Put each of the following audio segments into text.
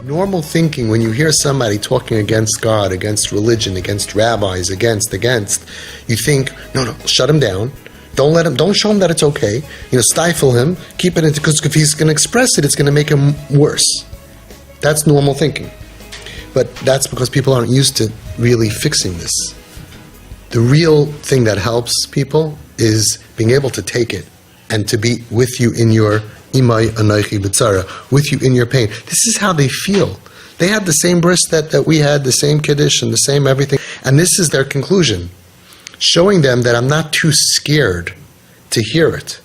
Normal thinking, when you hear somebody talking against God, against religion, against rabbis, against, you think, no, shut him down. Don't show him that it's okay. Stifle him, keep it into, because if he's going to express it, it's going to make him worse. That's normal thinking. But that's because people aren't used to really fixing this. The real thing that helps people is being able to take it and to be with you in your imay anochi b'tzara, with you in your pain. This is how they feel. They had the same bris that we had, the same kiddush and the same everything. And this is their conclusion. Showing them that I'm not too scared to hear it,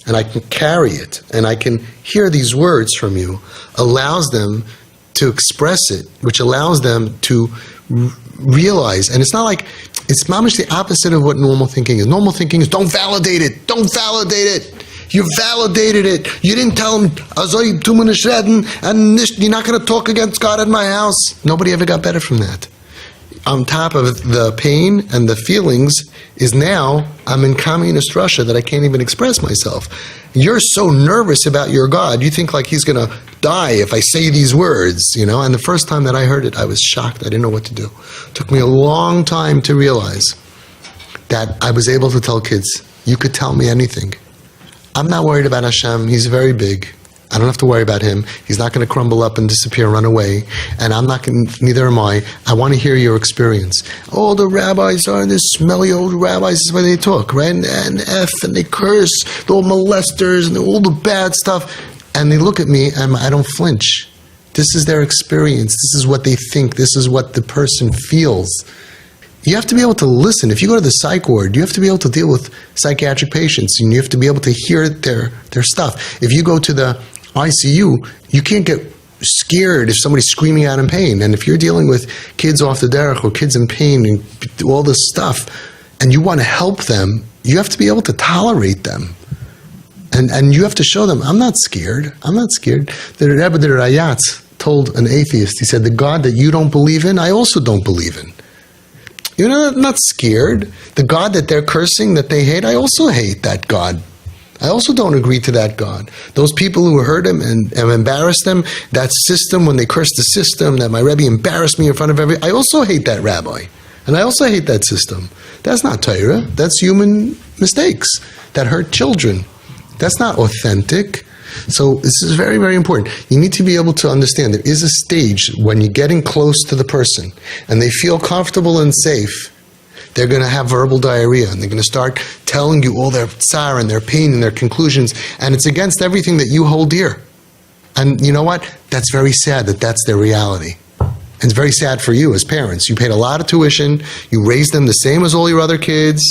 and I can carry it, and I can hear these words from you, allows them to express it, which allows them to realize, and it's not like, it's mamish the opposite of what normal thinking is. Normal thinking is, don't validate it. You validated it. You didn't tell him, and you're not going to talk against God at my house. Nobody ever got better from that. On top of the pain and the feelings is now I'm in communist Russia that I can't even express myself. You're so nervous about your God, you think like he's going to die if I say these words, And the first time that I heard it, I was shocked. I didn't know what to do. It took me a long time to realize that I was able to tell kids, you could tell me anything. I'm not worried about Hashem. He's very big. I don't have to worry about him. He's not going to crumble up and disappear, run away. And neither am I. I want to hear your experience. Oh, the rabbis are the smelly old rabbis. This is why they talk, right? And they curse. They're all molesters and all the bad stuff. And they look at me and I don't flinch. This is their experience. This is what they think. This is what the person feels. You have to be able to listen. If you go to the psych ward, you have to be able to deal with psychiatric patients, and you have to be able to hear their stuff. If you go to the ICU, you can't get scared if somebody's screaming out in pain. And if you're dealing with kids off the derech or kids in pain and all this stuff, and you want to help them, you have to be able to tolerate them. And you have to show them, I'm not scared. The Rebbe the Rayatz told an atheist, he said, the God that you don't believe in, I also don't believe in. I'm not scared. The God that they're cursing, that they hate, I also hate that God. I also don't agree to that God. Those people who hurt him and embarrassed them, that system, when they curse the system, that my Rebbe embarrassed me in front of everybody, I also hate that rabbi. And I also hate that system. That's not Torah. That's human mistakes that hurt children. That's not authentic. So this is very, very important. You need to be able to understand there is a stage when you're getting close to the person and they feel comfortable and safe. They're going to have verbal diarrhea and they're going to start telling you all their tsar and their pain and their conclusions, and it's against everything that you hold dear. And you know what? That's very sad that that's their reality. And it's very sad for you as parents. You paid a lot of tuition, you raised them the same as all your other kids,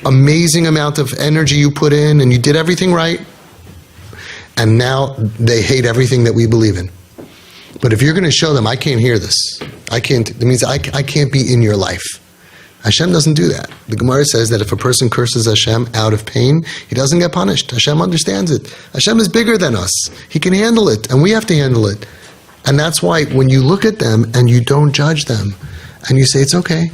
amazing amount of energy you put in, and you did everything right. And now they hate everything that we believe in. But if you're going to show them, I can't hear this. That means I can't be in your life. Hashem doesn't do that. The Gemara says that if a person curses Hashem out of pain, he doesn't get punished. Hashem understands it. Hashem is bigger than us. He can handle it, and we have to handle it. And that's why when you look at them and you don't judge them, and you say, it's okay,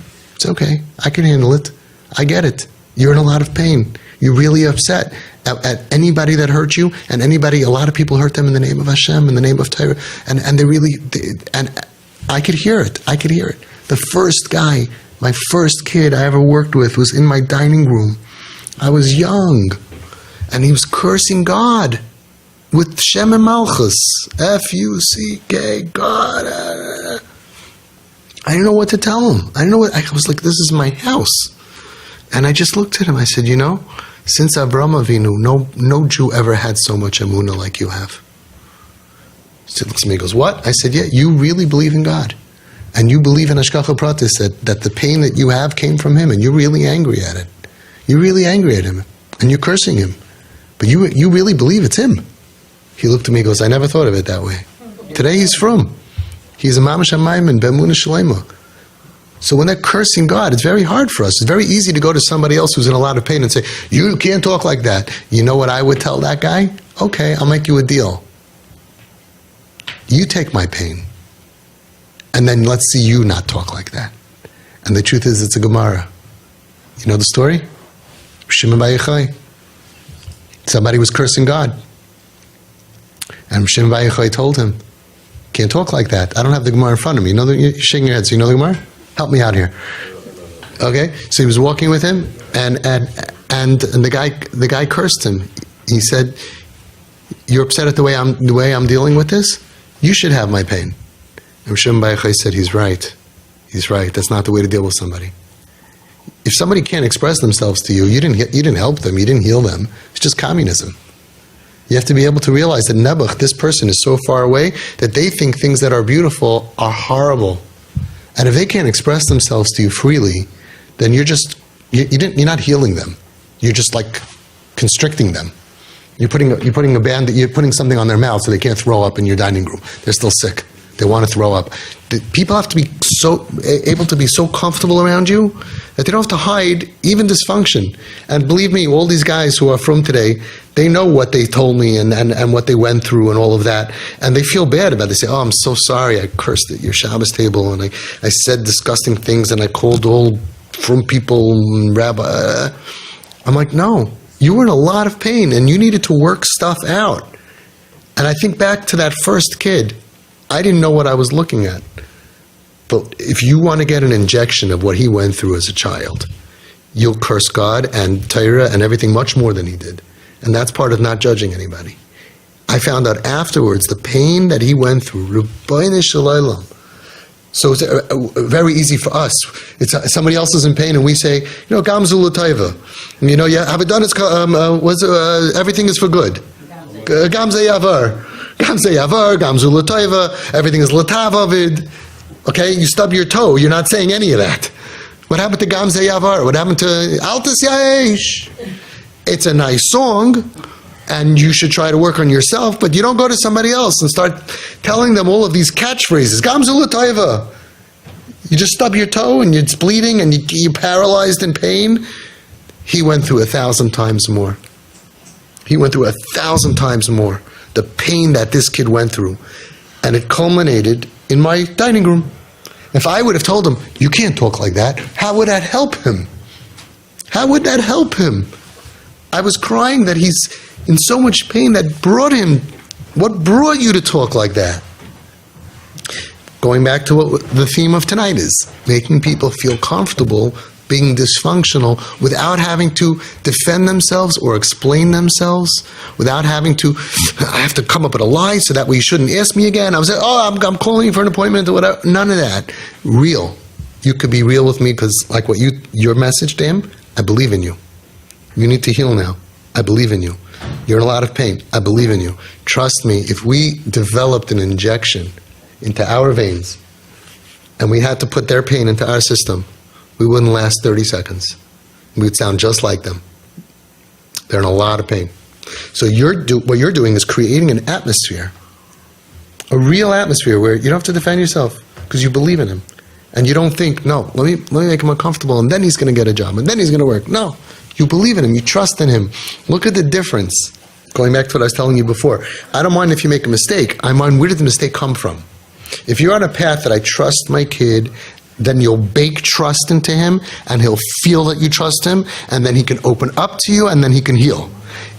I can handle it, I get it. You're in a lot of pain. You're really upset at anybody that hurt you, and a lot of people hurt them in the name of Hashem, in the name of Torah, and I could hear it. The first guy, my first kid I ever worked with was in my dining room. I was young, and he was cursing God with Shem and Malchus, F-U-C-K, God. I didn't know what to tell him. I was like, this is my house. And I just looked at him. I said, since Avraham Avinu, no Jew ever had so much emunah like you have. He looks at me and goes, what? I said, yeah, you really believe in God. And you believe in Hashgacha Pratis, that the pain that you have came from him, and you're really angry at it. You're really angry at him, and you're cursing him. But you really believe it's him. He looked at me and goes, I never thought of it that way. Today he's from. He's a Mamash HaMayim and B'emunah Shalema. So when they're cursing God, it's very hard for us. It's very easy to go to somebody else who's in a lot of pain and say, you can't talk like that. You know what I would tell that guy? Okay, I'll make you a deal. You take my pain. And then let's see you not talk like that. And the truth is, it's a Gemara. You know the story? Shimon Bar Yochai. Somebody was cursing God. And Shimon Bar Yochai told him, Can't talk like that. I don't have the Gemara in front of me. You're shaking your head. So you know the Gemara? Help me out here. Okay? So he was walking with him, and the guy cursed him. He said, "You're upset at the way I'm dealing with this? You should have my pain." And Shimon Bar Yochai said, "He's right. He's right. That's not the way to deal with somebody. If somebody can't express themselves to you, you didn't help them. You didn't heal them. It's just communism. You have to be able to realize that Nebuch, this person, is so far away that they think things that are beautiful are horrible. And if they can't express themselves to you freely, then you're not healing them. You're just like constricting them. You're putting something on their mouth so they can't throw up in your dining room. They're still sick. They want to throw up. People have to be able to be so comfortable around you that they don't have to hide even dysfunction. And believe me, all these guys who are from today, they know what they told me and what they went through and all of that. And they feel bad about it. They say, "Oh, I'm so sorry. I cursed at your Shabbos table and I said disgusting things and I called all from people and rabbi." I'm like, no, you were in a lot of pain and you needed to work stuff out. And I think back to that first kid. I didn't know what I was looking at. But if you want to get an injection of what he went through as a child, you'll curse God and Torah and everything much more than he did. And that's part of not judging anybody. I found out afterwards the pain that he went through. Rebbeinu Shalom. So it's very easy for us. It's somebody else is in pain and we say, Gamzu l'taiva. Everything is for good. Gamze yavar. Gamze yavar, Gamzu l'taiva, everything is l'tavavid. Okay, you stub your toe, you're not saying any of that. What happened to Gamze yavar? What happened to Altis Yaesh? It's a nice song, and you should try to work on yourself, but you don't go to somebody else and start telling them all of these catchphrases. Gamzu l'taiva. You just stub your toe and it's bleeding and you're paralyzed in pain. He went through 1,000 times more. He went through 1,000 times more. The pain that this kid went through. And it culminated in my dining room. If I would have told him, "You can't talk like that," how would that help him? How would that help him? I was crying that he's in so much pain that brought him. What brought you to talk like that? Going back to what the theme of tonight is, making people feel comfortable being dysfunctional without having to defend themselves or explain themselves, without having to, I have to come up with a lie so that way you shouldn't ask me again. I was like, I'm calling you for an appointment or whatever. None of that. Real. You could be real with me because like your message to him, I believe in you. You need to heal now. I believe in you. You're in a lot of pain. I believe in you. Trust me, if we developed an injection into our veins and we had to put their pain into our system, we wouldn't last 30 seconds. We'd sound just like them. They're in a lot of pain. So what you're doing is creating an atmosphere, a real atmosphere where you don't have to defend yourself because you believe in him. And you don't think, no, let me make him uncomfortable and then he's going to get a job and then he's going to work. No, you believe in him. You trust in him. Look at the difference. Going back to what I was telling you before. I don't mind if you make a mistake. I mind where did the mistake come from. If you're on a path that I trust my kid, then you'll bake trust into him and he'll feel that you trust him and then he can open up to you and then he can heal.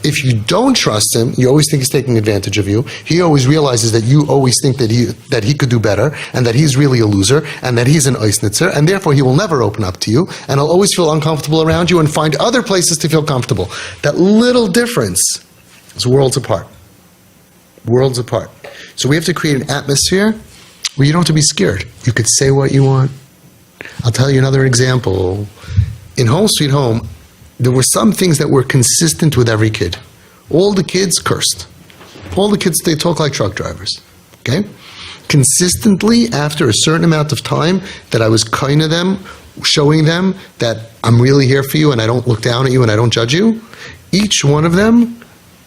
If you don't trust him, you always think he's taking advantage of you. He always realizes that you always think that he could do better and that he's really a loser and that he's an Eisnitzer and therefore he will never open up to you and he'll always feel uncomfortable around you and find other places to feel comfortable. That little difference is worlds apart. Worlds apart. So we have to create an atmosphere where you don't have to be scared. You could say what you want. I'll tell you another example. In Home Sweet Home, there were some things that were consistent with every kid. All the kids cursed. All the kids, they talk like truck drivers. Okay? Consistently, after a certain amount of time, that I was kind of them, showing them that I'm really here for you and I don't look down at you and I don't judge you, each one of them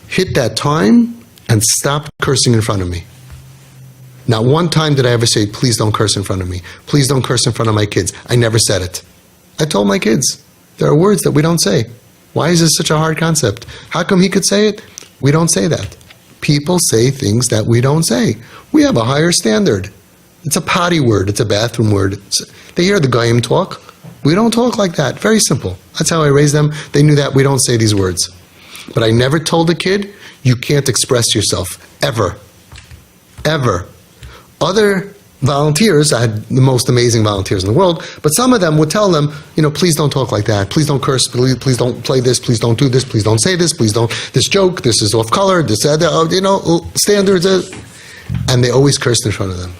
hit that time and stopped cursing in front of me. Not one time did I ever say, "Please don't curse in front of me. Please don't curse in front of my kids." I never said it. I told my kids, there are words that we don't say. Why is this such a hard concept? How come he could say it? We don't say that. People say things that we don't say. We have a higher standard. It's a potty word. It's a bathroom word. They hear the Goyim talk. We don't talk like that. Very simple. That's how I raised them. They knew that we don't say these words. But I never told a kid, you can't express yourself. Ever. Ever. Other volunteers, I had the most amazing volunteers in the world, but some of them would tell them, please don't talk like that, please don't curse, please don't play this, please don't do this, please don't say this, please don't, this joke, this is off color, this, standards, and they always cursed in front of them.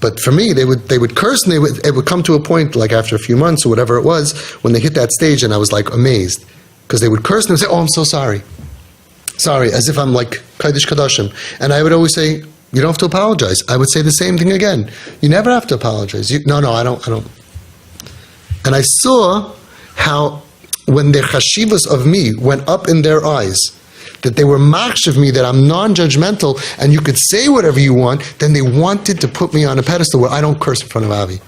But for me, they would curse, and it would come to a point, like after a few months or whatever it was, when they hit that stage, and I was like amazed, because they would curse and they would say, "Oh, I'm so sorry," as if I'm like Kodesh Kodashim, and I would always say, "You don't have to apologize." I would say the same thing again. You never have to apologize. No, I don't. And I saw how when their chashivas of me went up in their eyes, that they were machsh of me, that I'm non-judgmental, and you could say whatever you want, then they wanted to put me on a pedestal where I don't curse in front of Avi.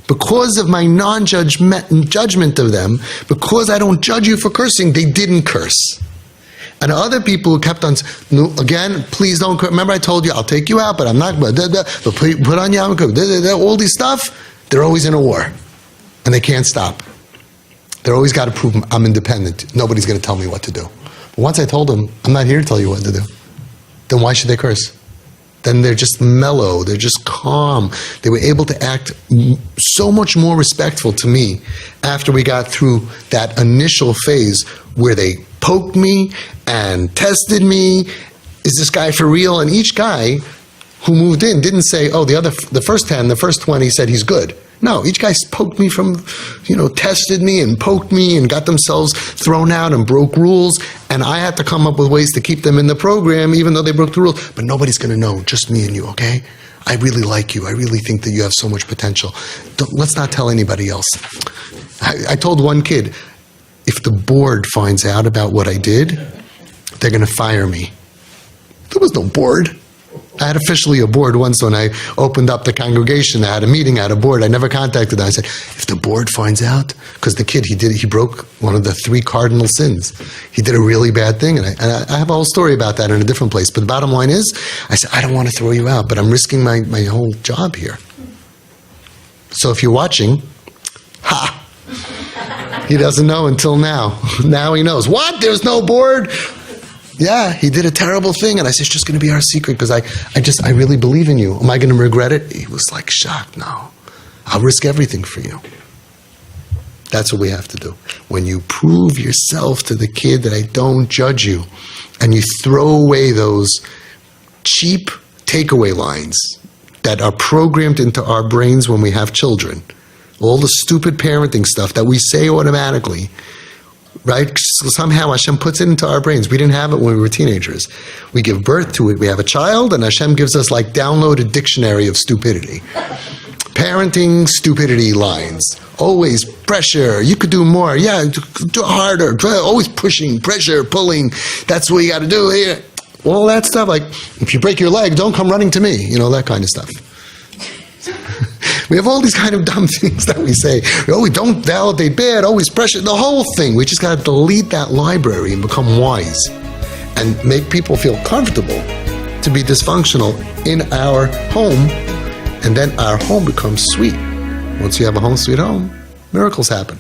Because of my non-judgment of them, because I don't judge you for cursing, they didn't curse. And other people who kept on, again, please don't curse. Remember I told you, I'll take you out, but I'm not, but put on yarmulke, all these stuff, they're always in a war. And they can't stop. They're always got to prove I'm independent. Nobody's going to tell me what to do. But once I told them, I'm not here to tell you what to do, then why should they curse? Then they're just mellow, they're just calm. They were able to act so much more respectful to me after we got through that initial phase where they poked me and tested me. Is this guy for real? And each guy who moved in didn't say, oh, the first 10, the first 20 said he's good. No, each guy poked me from, tested me and poked me and got themselves thrown out and broke rules. And I had to come up with ways to keep them in the program, even though they broke the rules. But nobody's going to know, just me and you, okay? I really like you. I really think that you have so much potential. Let's not tell anybody else. I told one kid, if the board finds out about what I did, they're going to fire me. There was no board. I had officially a board once when I opened up the congregation. I had a meeting, I had a board. I never contacted them. I said, if the board finds out, because the kid, he broke one of the 3 cardinal sins. He did a really bad thing, and I have a whole story about that in a different place. But the bottom line is, I said, I don't want to throw you out, but I'm risking my whole job here. So if you're watching, he doesn't know until now. Now he knows. What? There's no board? Yeah, he did a terrible thing, and I said, it's just going to be our secret, because I really believe in you. Am I going to regret it? He was like shocked. No, I'll risk everything for you. That's what we have to do. When you prove yourself to the kid that I don't judge you, and you throw away those cheap takeaway lines that are programmed into our brains when we have children, all the stupid parenting stuff that we say automatically, right? Somehow Hashem puts it into our brains. We didn't have it when we were teenagers. We give birth to it. We have a child, and Hashem gives us like downloaded dictionary of stupidity. Parenting stupidity lines. Always pressure. You could do more. Yeah, do harder. Always pushing, pressure, pulling. That's what you got to do here. All that stuff. Like, if you break your leg, don't come running to me. That kind of stuff. We have all these kind of dumb things that we say. We don't validate bad, always pressure, the whole thing. We just got to delete that library and become wise and make people feel comfortable to be dysfunctional in our home, and then our home becomes sweet. Once you have a home sweet home, miracles happen.